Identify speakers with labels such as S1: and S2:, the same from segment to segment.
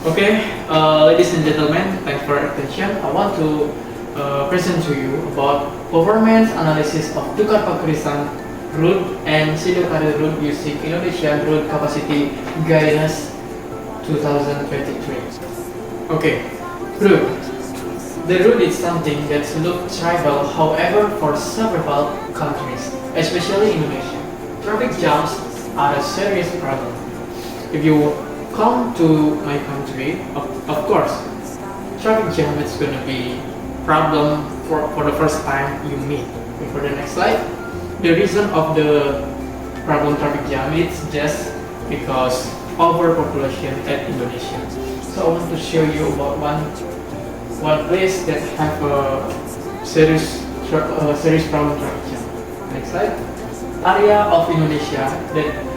S1: Okay, ladies and gentlemen, thanks for your attention. I want to present to you about performance analysis of tukar pengkrisan root and Sido-Karir root using Indonesian root capacity guidance 2023. Okay, root. The root is something that looks trivial, however, for several countries, especially Indonesia, traffic jams are a serious problem. If you come to my country, of course, traffic jam is gonna be problem for the first time you meet. Okay, for the next slide, the reason of the problem traffic jam is just because overpopulation at Indonesia. So I want to show you about one place that have a serious problem traffic jam. Next slide. Area of Indonesia that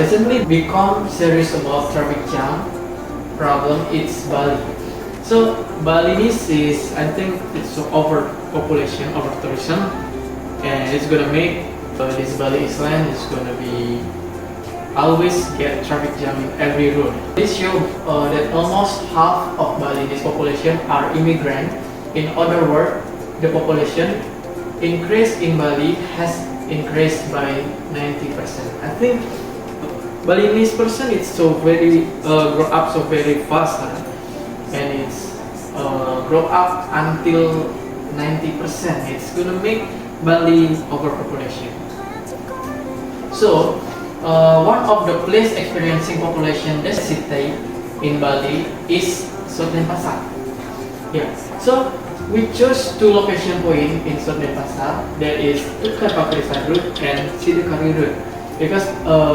S1: recently become serious about traffic jam problem is Bali. So Bali is, I think it's overpopulation, over tourism, and it's gonna make this Bali Island is gonna be always get traffic jam in every road. This shows that almost half of Bali's population are immigrant. In other words, the population increase in Bali has increased by 90%. I think Balinese person is so very grow up so very fast, and it's grow up until 90%. It's gonna make Bali overpopulation. So one of the place experiencing population density in Bali is South Denpasar. Yeah. So we chose two location point in South Denpasar, that is Tukar Pengkrisan route and Sido-Karir route, because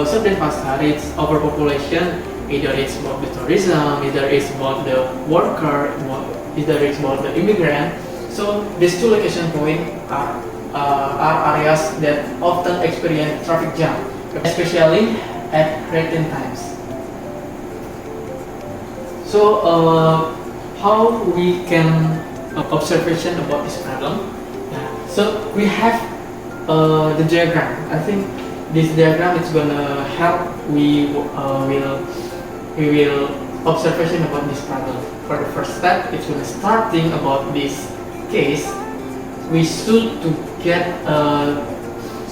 S1: South Denpasar is overpopulation. Either it's about the tourism, either it's about the worker, either it's about the immigrant. So these two location point are areas that often experience traffic jam, especially at certain times. So how we can observation about this problem? Yeah. So we have the diagram. I think this diagram is gonna help we will observation about this problem. For the first step, it's gonna starting about this case. We should to get a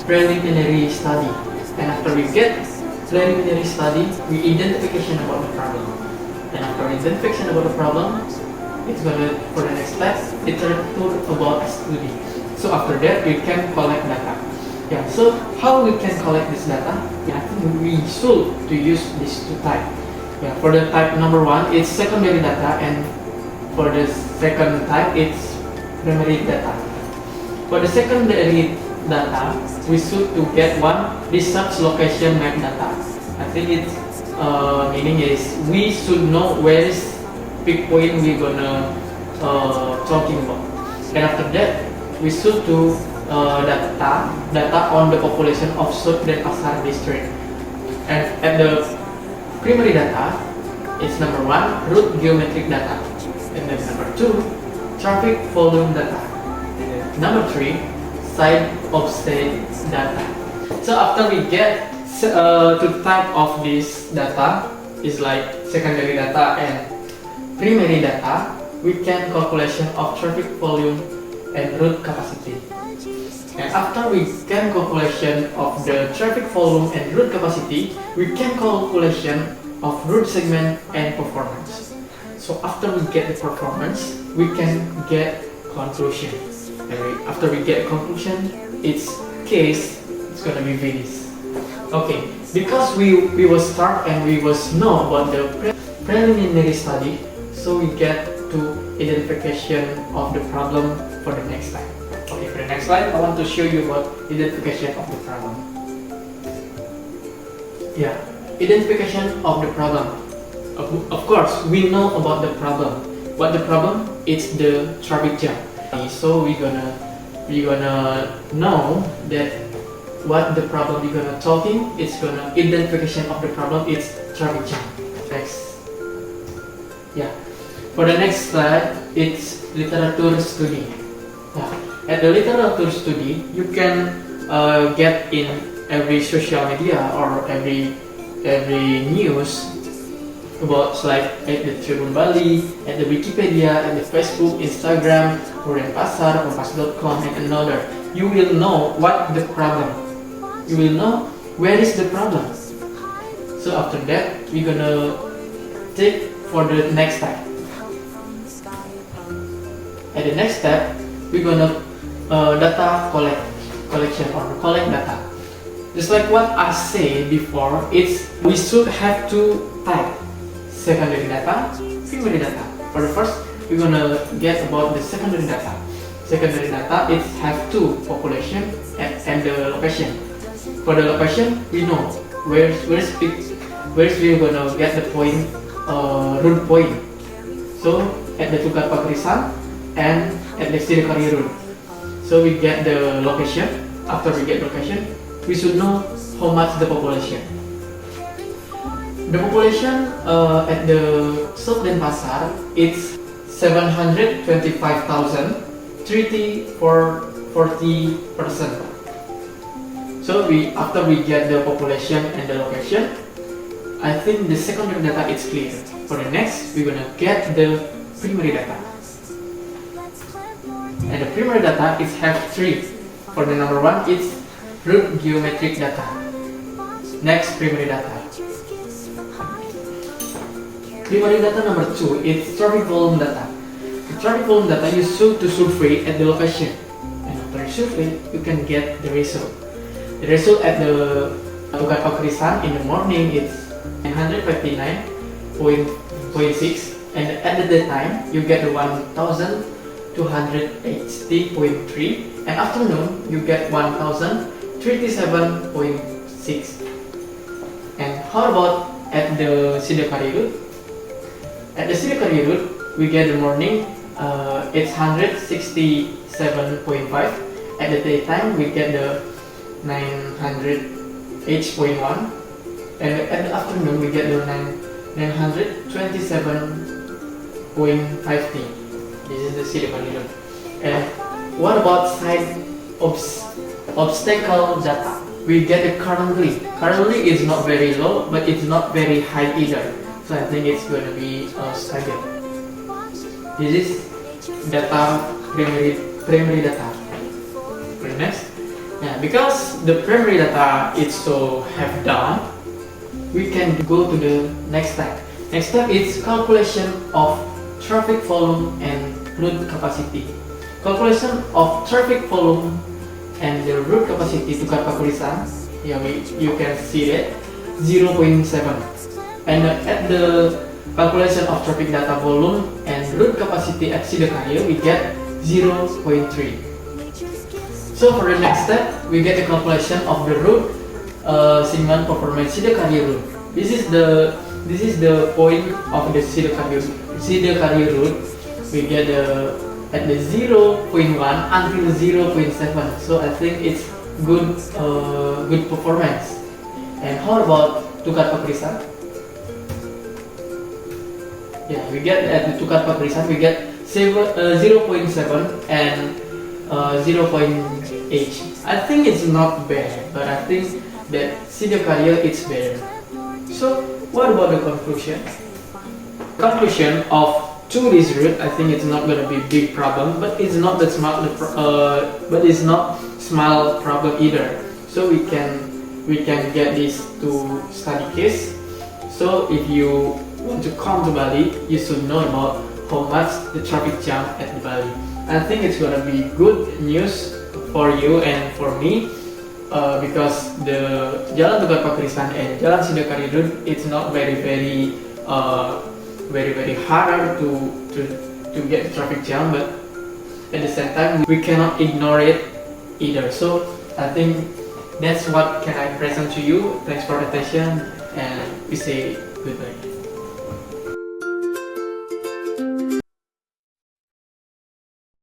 S1: preliminary study. And after we get preliminary study, we identification about the problem. And after identification about the problem, it's gonna for the next step, literature about study. So after that, we can collect data. Yeah. So how we can collect this data? Yeah, I think we should to use these two types. Yeah. For the type number one, it's secondary data, and for the second type, it's primary data. For the secondary data, we should to get one research location map data. I think its meaning is we should know where is big point we're gonna talking about. And after that, we should do data on the population of South Denpasar district. And at the primary data, it's number one, route geometric data, and then number two, traffic volume data, and then number three, side offset data. So after we get two type of this data is like secondary data and primary data, we can calculation of traffic volume and route capacity. And after we can calculation of the traffic volume and route capacity, we can calculation of route segment and performance. So after we get the performance, we can get conclusion. And after we get conclusion, its case it's gonna be finished. Okay, because we will start and we will know about the preliminary study, so we get to identification of the problem for the next slide. Okay, for the next slide, I want to show you about identification of the problem. Yeah, identification of the problem. Of course, we know about the problem. What the problem? It's the traffic jam. So we're gonna know that what the problem we're gonna talking. It's gonna identification of the problem. It's traffic jam. Next. Yeah. For the next slide, it's literature study. Yeah. At the literature study, you can get in every social media or every news about like at the Tribun Bali, at the Wikipedia, at the Facebook, Instagram, or Denpasar, Kompas.com, and another. You will know what the problem. You will know where is the problem. So after that, we're gonna take for the next step. At the next step, we're gonna data collection or collect data. Just like what I said before, we should have two types: secondary data, primary data. For the first, we're gonna get about the secondary data. Secondary data it have two: population and the location. For the location, we know where's we're gonna get the point, root point. So at the Tukar Pagrisan and at the Sidakari road. So we get the location. After we get location, we should know how much the population. The population at the South Denpasar it's 725,030 for 40%. So after we get the population and the location, I think the secondary data is clear. For the next, we're gonna get the primary data. And the primary data is have three. For the number one, it's root geometric data. Next, primary data. Primary data number two, it's traffic volume data. The traffic volume data you should to survey at the location. And after you survey, you can get the result. The result at the Tukar Pagrisan in the morning it's 959.6, and at the daytime you get the 1,280.3, and afternoon you get 1,037.6. And how about at the Sidakari route? At the Sidakari route, we get the morning it's 167.5. At the daytime, we get the 908.1, and at the afternoon we get the 927.50. This is the Sidakari route. And what about side obstacle data? We get it currently. Currently it's not very low, but it's not very high either. So I think it's going to be stagnant. This is data, primary data. For the next, yeah, because the primary data is so have done, we can go to the next step. Next step is calculation of traffic volume and route capacity. Calculation of traffic volume and the route capacity to Tukar Pagrisan, yeah, you can see that 0.7. And at the calculation of traffic data volume and route capacity at Sidakari, we get 0.3. So for the next step, we get the calculation of the route segment performance Sidakari route. This is the point of the Sidakari route. We get at the 0.1 until 0.7. So I think it's good performance. And how about Tukar Pagrisan? Yeah, we get at the Tukar Pagrisan we get 0.7 and 0.8. I think it's not bad, but I think that Sidakari it's better. So what about the conclusion? Conclusion of this route, I think it's not gonna be big problem, but it's not that small. But it's not small problem either. So we can get this to study case. So if you want to come to Bali, you should know about how much the traffic jam at Bali. I think it's gonna be good news for you and for me, because the Jalan Tukar Pagrisan and Jalan Sidakari route it's not very harder to get traffic jam, but at the same time we cannot ignore it either. So I think that's what can I present to you. Thanks for attention, and we say goodbye.